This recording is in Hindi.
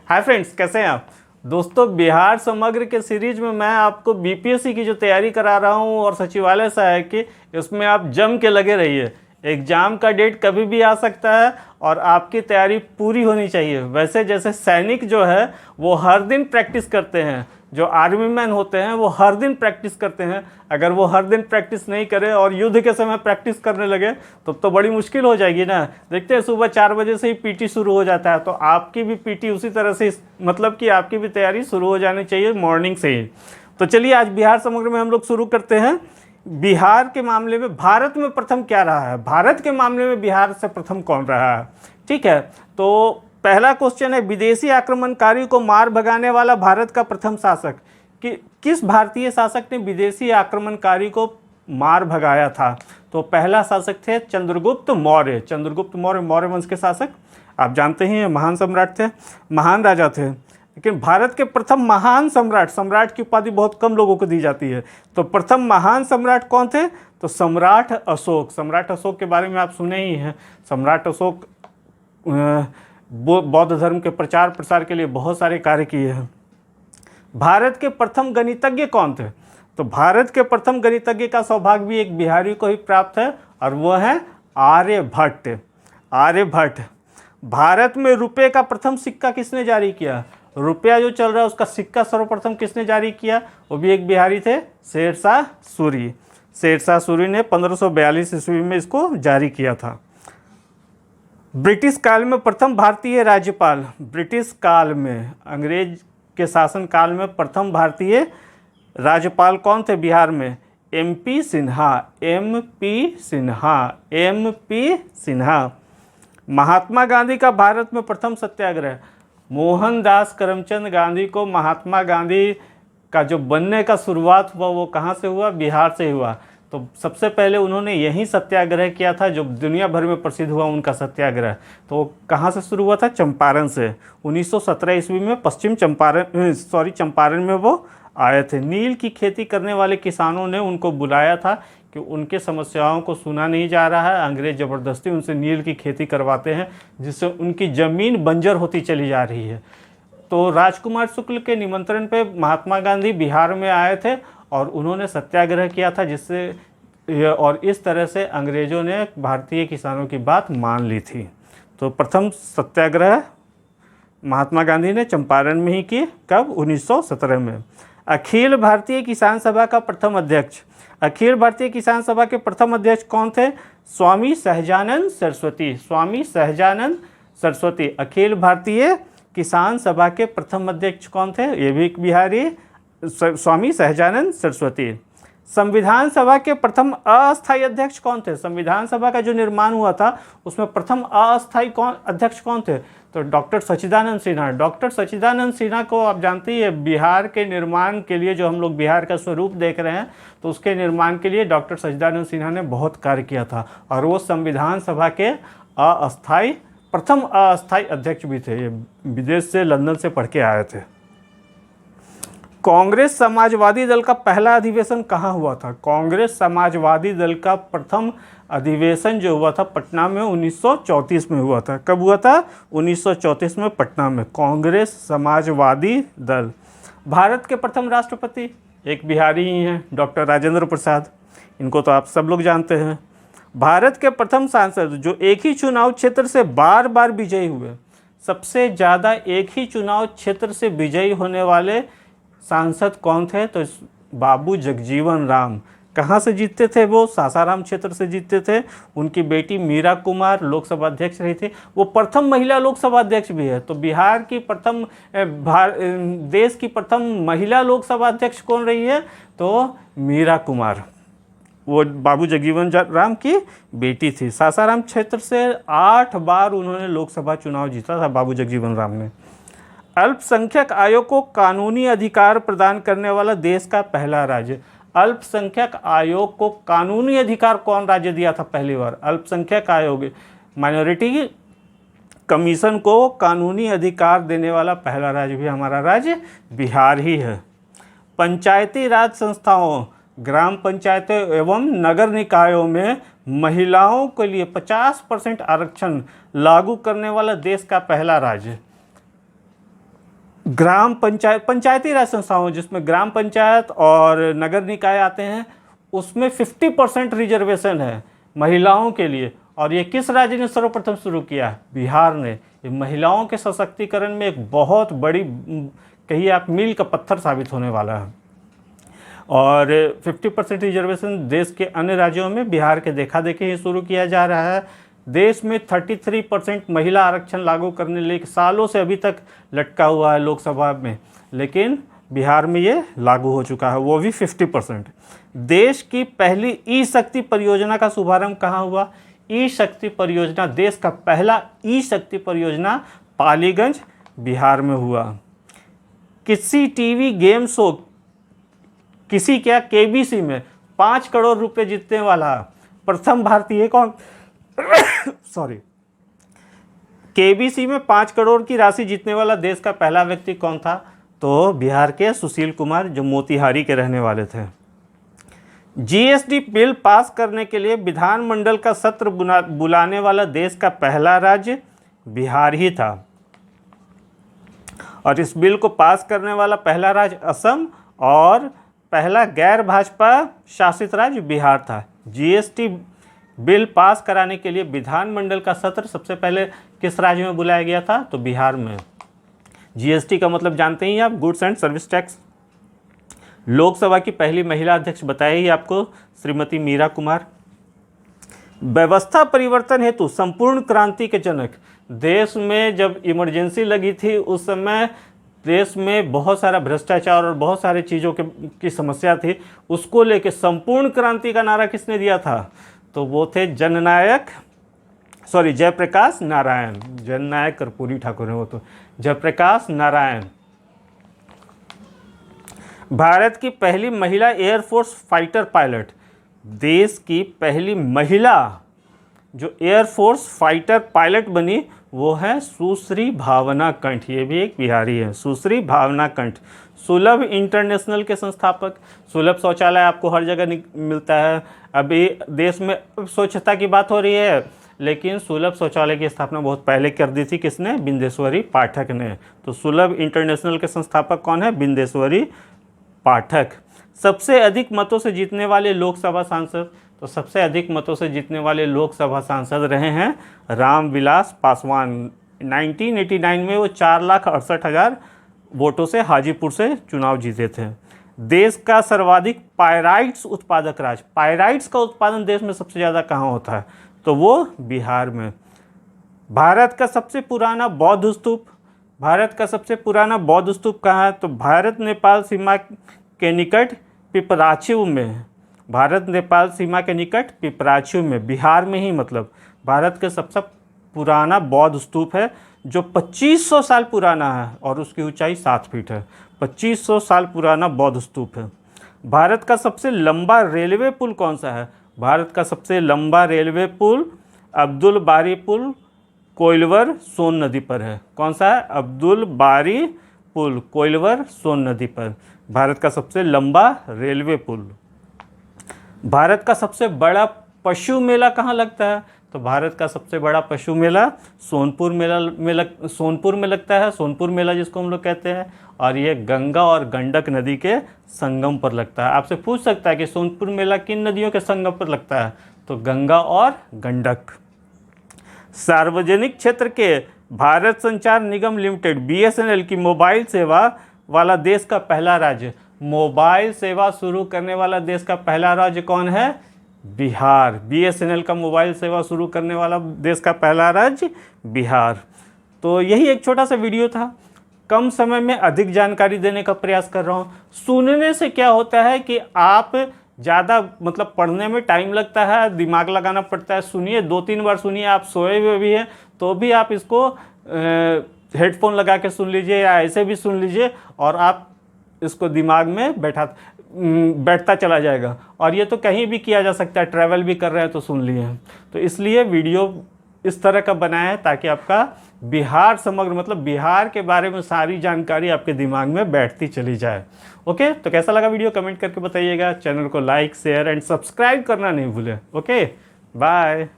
हाय फ्रेंड्स, कैसे हैं आप दोस्तों। बिहार समग्र के सीरीज में मैं आपको बीपीएससी की जो तैयारी करा रहा हूं और सचिवालय सहायक की, इसमें आप जम के लगे रहिए। एग्ज़ाम का डेट कभी भी आ सकता है और आपकी तैयारी पूरी होनी चाहिए। वैसे जैसे सैनिक जो है वो हर दिन प्रैक्टिस करते हैं, जो आर्मी मैन होते हैं वो हर दिन प्रैक्टिस करते हैं। अगर वो हर दिन प्रैक्टिस नहीं करे और युद्ध के समय प्रैक्टिस करने लगे तो बड़ी मुश्किल हो जाएगी ना। देखते हैं सुबह 4 बजे से ही पीटी शुरू हो जाता है, तो आपकी भी पीटी उसी तरह से, मतलब कि आपकी भी तैयारी शुरू हो जानी चाहिए मॉर्निंग से ही। तो चलिए आज बिहार समग्र में हम लोग शुरू करते हैं। बिहार के मामले में भारत में प्रथम क्या रहा है, भारत के मामले में बिहार से प्रथम कौन रहा है। ठीक है, तो पहला क्वेश्चन है, विदेशी आक्रमणकारी को मार भगाने वाला भारत का प्रथम शासक। किस भारतीय शासक ने विदेशी आक्रमणकारी को मार भगाया था। तो पहला शासक थे चंद्रगुप्त मौर्य। चंद्रगुप्त मौर्य मौर्य वंश के शासक, आप जानते ही हैं, महान सम्राट थे, महान राजा थे। लेकिन भारत के प्रथम महान सम्राट, सम्राट की उपाधि बहुत कम लोगों को दी जाती है, तो प्रथम महान सम्राट कौन थे। तो सम्राट अशोक। सम्राट अशोक के बारे में आप सुने ही हैं। सम्राट अशोक बौद्ध धर्म के प्रचार प्रसार के लिए बहुत सारे कार्य किए हैं। भारत के प्रथम गणितज्ञ कौन थे। तो भारत के प्रथम गणितज्ञ का सौभाग्य भी एक बिहारी को ही प्राप्त है और वह है आर्यभट्ट। आर्यभट्ट। भारत में रुपये का प्रथम सिक्का किसने जारी किया। रुपया जो चल रहा है उसका सिक्का सर्वप्रथम किसने जारी किया, वो भी एक बिहारी थे, शेरशाह सूरी। शेरशाह सूरी ने 1542 ईस्वी में इसको जारी किया था। ब्रिटिश काल में प्रथम भारतीय राज्यपाल। ब्रिटिश काल में, अंग्रेज के शासन काल में प्रथम भारतीय राज्यपाल कौन थे बिहार में। MP Sinha. MP Sinha. MP Sinha. Mahatma Gandhi का भारत में प्रथम सत्याग्रह। मोहनदास करमचंद गांधी को महात्मा गांधी का जो बनने का शुरुआत हुआ वो कहाँ से हुआ, बिहार से हुआ। तो सबसे पहले उन्होंने यही सत्याग्रह किया था जो दुनिया भर में प्रसिद्ध हुआ उनका सत्याग्रह। तो कहाँ से शुरू हुआ था, चंपारण से। 1917 ईस्वी में पश्चिम चंपारण में वो आए थे। नील की खेती करने वाले किसानों ने उनको बुलाया था कि उनके समस्याओं को सुना नहीं जा रहा है, अंग्रेज ज़बरदस्ती उनसे नील की खेती करवाते हैं जिससे उनकी ज़मीन बंजर होती चली जा रही है। तो राजकुमार शुक्ल के निमंत्रण पे महात्मा गांधी बिहार में आए थे और उन्होंने सत्याग्रह किया था, जिससे और इस तरह से अंग्रेज़ों ने भारतीय किसानों की बात मान ली थी। तो प्रथम सत्याग्रह महात्मा गांधी ने चंपारण में ही की। कब, 1917 में। अखिल भारतीय किसान सभा का प्रथम अध्यक्ष। अखिल भारतीय किसान सभा के प्रथम अध्यक्ष कौन थे, स्वामी सहजानंद सरस्वती। स्वामी सहजानंद सरस्वती। अखिल भारतीय किसान सभा के प्रथम अध्यक्ष कौन थे, ये भी एक बिहारी, स्वामी सहजानंद सरस्वती। संविधान सभा के प्रथम अस्थायी अध्यक्ष कौन थे। संविधान सभा का जो निर्माण हुआ था उसमें प्रथम अस्थायी अध्यक्ष कौन थे, तो डॉक्टर सच्चिदानंद सिन्हा। डॉक्टर सच्चिदानंद सिन्हा को आप जानते ही हैं, बिहार के निर्माण के लिए, जो हम लोग बिहार का स्वरूप देख रहे हैं, तो उसके निर्माण के लिए डॉक्टर सच्चिदानंद सिन्हा ने बहुत कार्य किया था और वो संविधान सभा के प्रथम अस्थायी अध्यक्ष भी थे। ये विदेश से, लंदन से पढ़ के आए थे। कांग्रेस समाजवादी दल का पहला अधिवेशन कहाँ हुआ था। कांग्रेस समाजवादी दल का प्रथम अधिवेशन जो हुआ था पटना में 1934 में हुआ था। कब हुआ था, 1934 में पटना में। कांग्रेस समाजवादी दल। भारत के प्रथम राष्ट्रपति एक बिहारी ही हैं, डॉक्टर राजेंद्र प्रसाद। इनको तो आप सब लोग जानते हैं। भारत के प्रथम सांसद जो एक ही चुनाव क्षेत्र से बार बार विजयी हुए। सबसे ज़्यादा एक ही चुनाव क्षेत्र से विजयी होने वाले सांसद कौन थे, तो बाबू जगजीवन राम। कहाँ से जीतते थे वो, सासाराम क्षेत्र से जीतते थे। उनकी बेटी मीरा कुमार लोकसभा अध्यक्ष रही थी, वो प्रथम महिला लोकसभा अध्यक्ष भी है। तो बिहार की प्रथम देश की प्रथम महिला लोकसभा अध्यक्ष कौन रही है, तो मीरा कुमार। वो बाबू जगजीवन राम की बेटी थी। सासाराम क्षेत्र से 8 बार उन्होंने लोकसभा चुनाव जीता था बाबू जगजीवन राम ने। अल्पसंख्यक आयोग को कानूनी अधिकार प्रदान करने वाला देश का पहला राज्य। अल्पसंख्यक आयोग को कानूनी अधिकार कौन राज्य दिया था पहली बार, अल्पसंख्यक आयोग, माइनॉरिटी कमीशन को कानूनी अधिकार देने वाला पहला राज्य भी हमारा राज्य बिहार ही है। पंचायती राज संस्थाओं, ग्राम पंचायतें एवं नगर निकायों में महिलाओं के लिए 50% आरक्षण लागू करने वाला देश का पहला राज्य। ग्राम पंचायत, पंचायती राज संस्थाओं जिसमें ग्राम पंचायत और नगर निकाय आते हैं, उसमें 50% रिजर्वेशन है महिलाओं के लिए। और ये किस राज्य ने सर्वप्रथम शुरू किया? बिहार ने। ये महिलाओं के सशक्तिकरण में एक बहुत बड़ी, कहिए आप, मील का पत्थर साबित होने वाला है। और 50% रिजर्वेशन देश के अन्य राज्यों में बिहार के देखा देखी ही शुरू किया जा रहा है। देश में 33% महिला आरक्षण लागू करने ले सालों से अभी तक लटका हुआ है लोकसभा में, लेकिन बिहार में ये लागू हो चुका है, वो भी 50%। देश की पहली ई शक्ति परियोजना का शुभारंभ कहाँ हुआ? ई शक्ति परियोजना, देश का पहला ई शक्ति परियोजना पालीगंज, बिहार में हुआ। किसी टीवी गेम शो, किसी क्या, केबीसी में 5 करोड़ रुपए जीतने वाला प्रथम भारतीय कौन? सॉरी, केबीसी में 5 करोड़ की राशि जीतने वाला देश का पहला व्यक्ति कौन था? तो बिहार के सुशील कुमार, जो मोतिहारी के रहने वाले थे। जीएसटी बिल पास करने के लिए विधानमंडल का सत्र बुलाने वाला देश का पहला राज्य बिहार ही था। और इस बिल को पास करने वाला पहला राज्य असम और पहला गैर भाजपा शासित राज्य बिहार था। जीएसटी बिल पास कराने के लिए विधानमंडल का सत्र सबसे पहले किस राज्य में बुलाया गया था? तो बिहार में। जीएसटी का मतलब जानते ही आप, goods and service tax. Lok Sabha की पहली महिला अध्यक्ष बताई ही आपको, श्रीमती मीरा कुमार। व्यवस्था परिवर्तन हेतु संपूर्ण क्रांति के जनक, देश में जब इमरजेंसी लगी थी उस समय देश में बहुत सारा भ्रष्टाचार और बहुत सारे चीज़ों की समस्या थी, उसको लेके संपूर्ण क्रांति का नारा किसने दिया था? तो वो थे जयप्रकाश नारायण। जननायक कर्पूरी ठाकुर है वो तो, जयप्रकाश नारायण। भारत की पहली महिला एयरफोर्स फाइटर पायलट, देश की पहली महिला जो एयरफोर्स फाइटर पायलट बनी वो है सुश्री भावना कंठ। ये भी एक बिहारी है, सुश्री भावना कंठ। सुलभ इंटरनेशनल के संस्थापक। सुलभ शौचालय आपको हर जगह मिलता है। अभी देश में स्वच्छता की बात हो रही है, लेकिन सुलभ शौचालय की स्थापना बहुत पहले कर दी थी किसने? बिंदेश्वरी पाठक ने। तो सुलभ इंटरनेशनल के संस्थापक कौन है? बिंदेश्वरी पाठक। सबसे अधिक मतों से जीतने वाले लोकसभा सांसद, तो सबसे अधिक मतों से जीतने वाले लोकसभा सांसद रहे हैं रामविलास पासवान। 1989 में वो 4,68,000 वोटों से हाजीपुर से चुनाव जीते थे। देश का सर्वाधिक पायराइट्स उत्पादक राज्य, पायराइट्स का उत्पादन देश में सबसे ज़्यादा कहाँ होता है? तो वो बिहार में। भारत का सबसे पुराना बौद्ध स्तूप, भारत का सबसे पुराना बौद्ध स्तूप कहाँ है? तो भारत नेपाल सीमा के निकट पिपराचू में। भारत नेपाल सीमा के निकट पिपराचू में, बिहार में ही, मतलब भारत का सबसे पुराना बौद्ध स्तूप है जो 2500 साल पुराना है और उसकी ऊंचाई 7 फीट है। 2500 साल पुराना बौद्ध स्तूप है। भारत का सबसे लंबा रेलवे पुल कौन सा है? भारत का सबसे लंबा रेलवे पुल अब्दुल बारी पुल कोइलवर सोन नदी पर है। कौन सा है? अब्दुल बारी पुल कोइलवर सोन नदी पर, भारत का सबसे लंबा रेलवे पुल। भारत का सबसे बड़ा पशु मेला कहाँ लगता है? तो भारत का सबसे बड़ा पशु मेला सोनपुर में लगता है। सोनपुर मेला जिसको हम लोग कहते हैं, और ये गंगा और गंडक नदी के संगम पर लगता है। आपसे पूछ सकता है कि सोनपुर मेला किन नदियों के संगम पर लगता है? तो गंगा और गंडक। सार्वजनिक क्षेत्र के भारत संचार निगम लिमिटेड BSNL की मोबाइल सेवा वाला देश का पहला राज्य, मोबाइल सेवा शुरू करने वाला देश का पहला राज्य कौन है? बिहार। BSNL का मोबाइल सेवा शुरू करने वाला देश का पहला राज्य बिहार। तो यही एक छोटा सा वीडियो था, कम समय में अधिक जानकारी देने का प्रयास कर रहा हूँ। सुनने से क्या होता है कि आप ज़्यादा, मतलब पढ़ने में टाइम लगता है, दिमाग लगाना पड़ता है। सुनिए, 2-3 बार सुनिए। आप सोए हुए भी हैं तो भी आप इसको हेडफोन लगा के सुन लीजिए या ऐसे भी सुन लीजिए और आप इसको दिमाग में बैठता चला जाएगा। और ये तो कहीं भी किया जा सकता है, ट्रैवल भी कर रहे हैं तो सुन लिए हैं। तो इसलिए वीडियो इस तरह का बनाया है ताकि आपका बिहार समग्र, मतलब बिहार के बारे में सारी जानकारी आपके दिमाग में बैठती चली जाए। ओके, तो कैसा लगा वीडियो कमेंट करके बताइएगा। चैनल को लाइक, शेयर एंड सब्सक्राइब करना नहीं भूलें। Okay, bye.